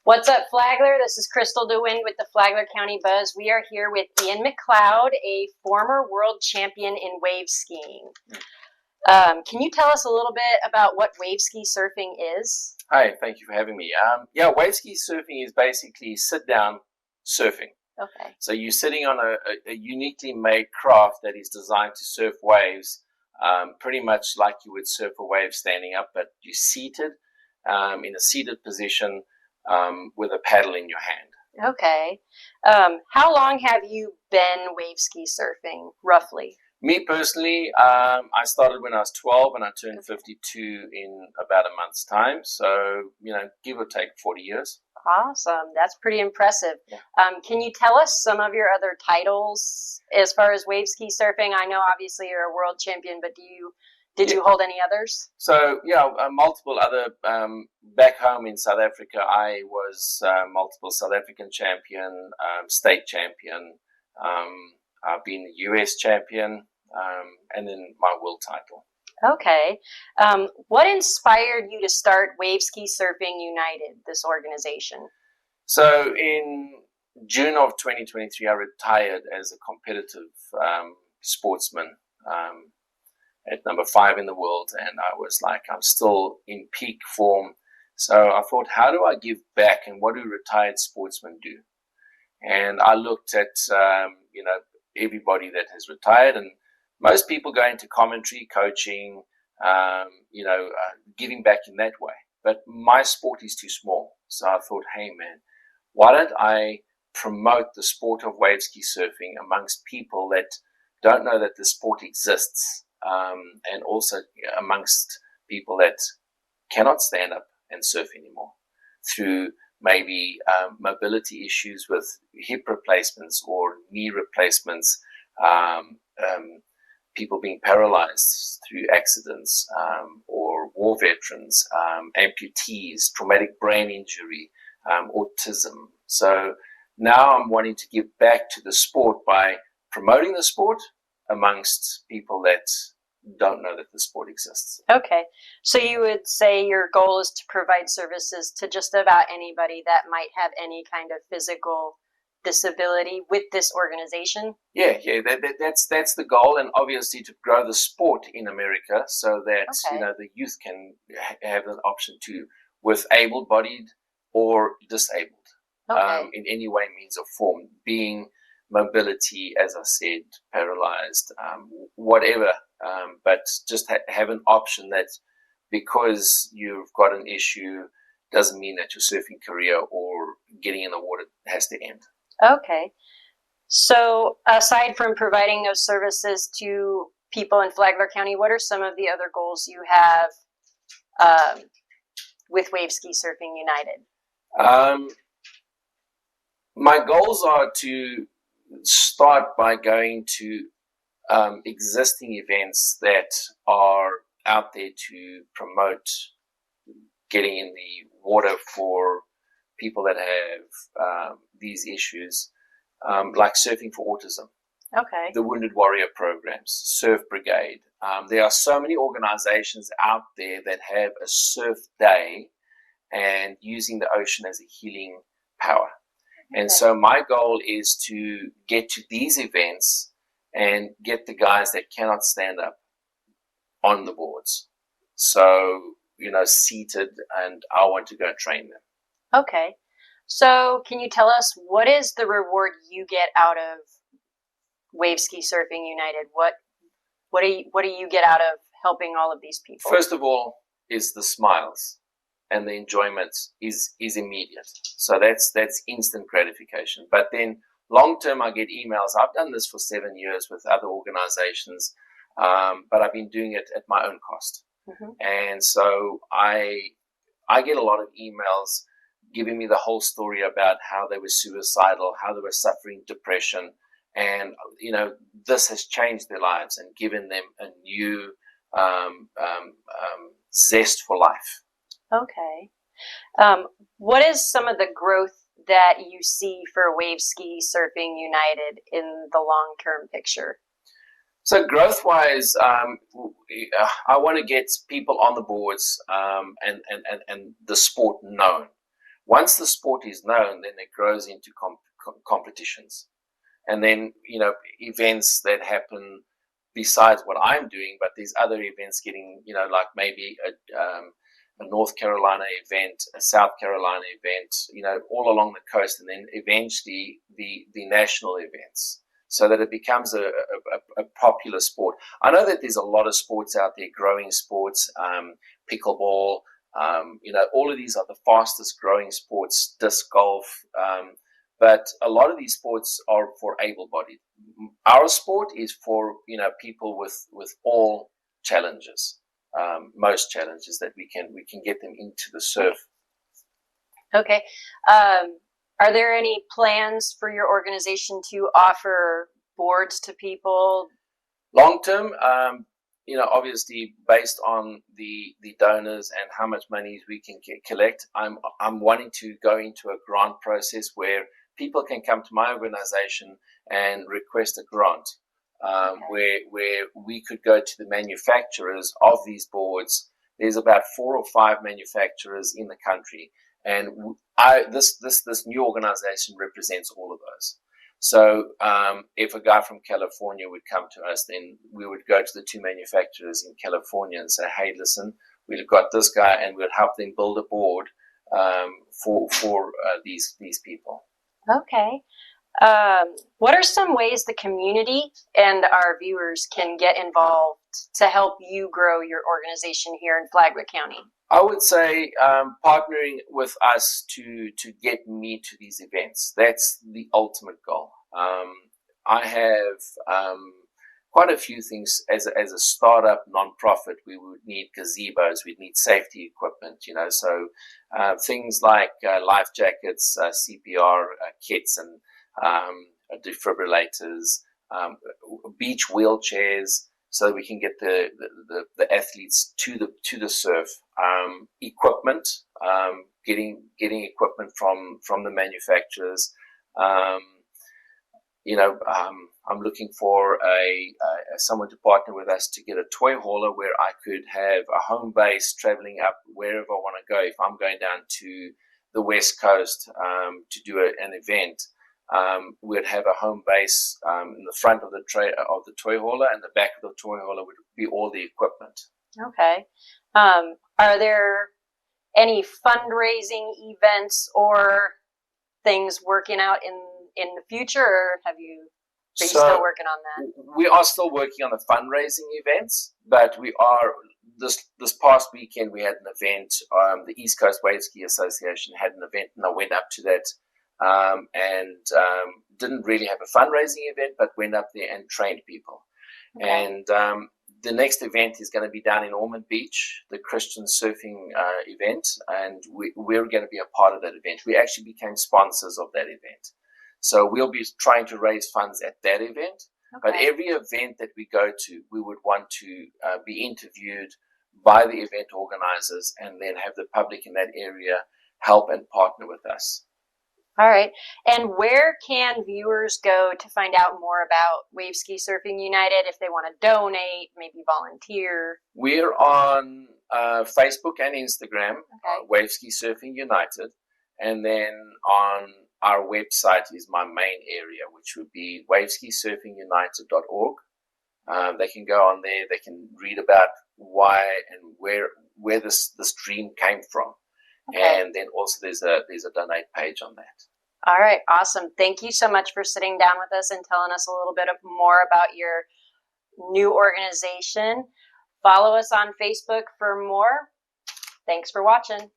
What's up, Flagler? This is Crystal DeWind with the Flagler County Buzz. We are here with Ian Macleod, a former world champion in wave skiing. Can you tell us a little bit about what waveski surfing is? Hi, thank you for having me. Waveski surfing is basically sit-down surfing. Okay. So you're sitting on a uniquely made craft that is designed to surf waves, pretty much like you would surf a wave standing up, but you're seated in a seated position with a paddle in your hand. Okay. How long have you been waveski surfing, roughly? Me personally, I started when I was 12 and I turned 52 in about a month's time. So, give or take 40 years. Awesome. That's pretty impressive. Yeah. Can you tell us some of your other titles as far as waveski surfing? I know obviously you're a world champion, but did you hold any others? So, multiple other. Back home in South Africa, I was multiple South African champion, state champion. I've been US champion, and then my world title. Okay. What inspired you to start Waveski Surfing United, this organization? So in June of 2023, I retired as a competitive sportsman at number 5 in the world, and I was like, I'm still in peak form. So I thought, how do I give back, and what do retired sportsmen do? And I looked at, everybody that has retired, and most people go into commentary, coaching, giving back in that way. But my sport is too small. So I thought, hey, man, why don't I promote the sport of waveski surfing amongst people that don't know that the sport exists, and also amongst people that cannot stand up and surf anymore through maybe mobility issues with hip replacements or knee replacements, people being paralyzed through accidents, or war veterans, amputees, traumatic brain injury, autism. So now I'm wanting to give back to the sport by promoting the sport amongst people that don't know that the sport exists. Okay. So you would say your goal is to provide services to just about anybody that might have any kind of physical disability with this organization? Yeah, that's the goal, and obviously to grow the sport in America so that the youth can have an option to, with able-bodied or disabled, in any way, means, or form, being mobility, as I said, paralyzed, whatever, but just have an option that because you've got an issue doesn't mean that your surfing career or getting in the water has to end. Okay. So aside from providing those services to people in Flagler County, what are some of the other goals you have with Waveski Surfing United? My goals are to start by going to existing events that are out there to promote getting in the water for people that have these issues, like Surfing for Autism, the Wounded Warrior programs, Surf Brigade. There are so many organizations out there that have a surf day and using the ocean as a healing power. And so my goal is to get to these events and get the guys that cannot stand up on the boards. So, seated, and I want to go train them. Okay. So can you tell us what is the reward you get out of Waveski Surfing United? What do you get out of helping all of these people? First of all is the smiles, and the enjoyment is immediate. So that's instant gratification. But then long term, I get emails. I've done this for 7 years with other organizations, but I've been doing it at my own cost. Mm-hmm. And so I get a lot of emails giving me the whole story about how they were suicidal, how they were suffering depression, and this has changed their lives and given them a new zest for life. Okay. What is some of the growth that you see for Waveski Surfing United in the long-term picture? So growth-wise, I want to get people on the boards and the sport known. Once the sport is known, then it grows into competitions. And then, events that happen besides what I'm doing, but there's other events getting, like maybe a North Carolina event, a South Carolina event, all along the coast, and then eventually the national events, so that it becomes a popular sport. I know that there's a lot of sports out there, growing sports, pickleball, all of these are the fastest growing sports, disc golf, but a lot of these sports are for able-bodied. Our sport is for people with all challenges, most challenges that we can get them into the surf. Okay. Are there any plans for your organization to offer boards to people? Long term, obviously based on the donors and how much money we can collect, I'm wanting to go into a grant process where people can come to my organization and request a grant, where we could go to the manufacturers of these boards. There's about 4 or 5 manufacturers in the country, and this new organization represents all of those. So if a guy from California would come to us, then we would go to the 2 manufacturers in California and say, hey, listen, we've got this guy, and we'd help them build a board for these people. Okay. What are some ways the community and our viewers can get involved to help you grow your organization here in Flagler County? I would say partnering with us to get me to these events. That's the ultimate goal. I have quite a few things as a startup nonprofit. We would need gazebos, we'd need safety equipment, so things like life jackets, CPR kits, and defibrillators, beach wheelchairs, so that we can get the athletes to the surf. Equipment, getting equipment from the manufacturers. I'm looking for someone to partner with us to get a toy hauler where I could have a home base traveling up wherever I want to go. If I'm going down to the West Coast to do an event, we'd have a home base in the front of the toy hauler, and the back of the toy hauler would be all the equipment. Okay. Are there any fundraising events or things working out in the future, or are you still working on that? We are still working on the fundraising events, but we are this past weekend we had an event. The East Coast Waveski Association had an event, and I went up to that and didn't really have a fundraising event, but went up there and trained people. Okay. And the next event is going to be down in Ormond Beach, the Christian surfing event, and we're going to be a part of that event. We actually became sponsors of that event. So we'll be trying to raise funds at that event. Okay. But every event that we go to, we would want to be interviewed by the event organizers, and then have the public in that area help and partner with us. All right. And where can viewers go to find out more about Waveski Surfing United if they want to donate, maybe volunteer? We're on Facebook and Instagram, Waveski Surfing United. And then on our website is my main area, which would be waveskisurfingunited.org. They can go on there. They can read about why and where this dream came from. Okay. And then also there's a donate page on that. All right, awesome. Thank you so much for sitting down with us and telling us a little bit more about your new organization. Follow us on Facebook for more. Thanks for watching.